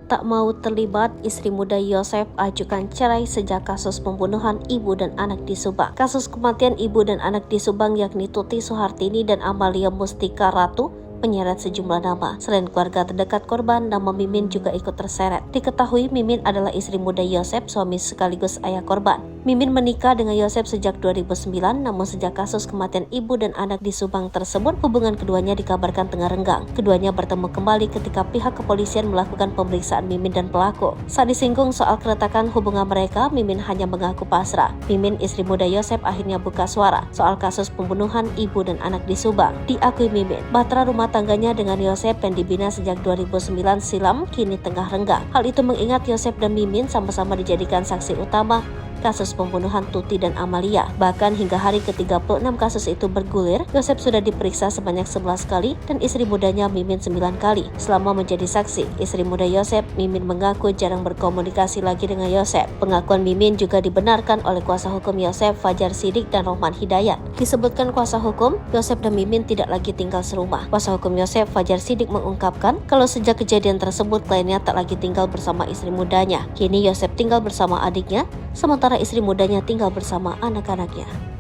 Tak mau terlibat, istri muda Yosef ajukan cerai sejak kasus pembunuhan ibu dan anak di Subang. Kasus kematian ibu dan anak di Subang yakni Tuti Suhartini dan Amalia Mustika Ratu menyeret sejumlah nama. Selain keluarga terdekat korban, nama Mimin juga ikut terseret. Diketahui Mimin adalah istri muda Yosef, suami sekaligus ayah korban. Mimin menikah dengan Yosef sejak 2009, namun sejak kasus kematian ibu dan anak di Subang tersebut, hubungan keduanya dikabarkan tengah renggang. Keduanya bertemu kembali ketika pihak kepolisian melakukan pemeriksaan Mimin dan pelaku. Saat disinggung soal keretakan hubungan mereka, Mimin hanya mengaku pasrah. Mimin, istri muda Yosef, akhirnya buka suara soal kasus pembunuhan ibu dan anak di Subang. Diakui Mimin, bahtera rumah tangganya dengan Yosef yang dibina sejak 2009 silam kini tengah renggang. Hal itu mengingat Yosef dan Mimin sama-sama dijadikan saksi utama kasus pembunuhan Tuti dan Amalia. Bahkan hingga hari ke-36 kasus itu bergulir, Yosef sudah diperiksa sebanyak 11 kali dan istri mudanya Mimin 9 kali. Selama menjadi saksi, istri muda Yosef, Mimin mengaku jarang berkomunikasi lagi dengan Yosef. Pengakuan Mimin juga dibenarkan oleh kuasa hukum Yosef, Fajar Siddiq dan Rohman Hidayat. Disebutkan kuasa hukum, Yosef dan Mimin tidak lagi tinggal serumah. Kuasa hukum Yosef, Fajar Siddiq, mengungkapkan kalau sejak kejadian tersebut kliennya tak lagi tinggal bersama istri mudanya. Kini Yosef tinggal bersama adiknya, sementara istri mudanya tinggal bersama anak-anaknya.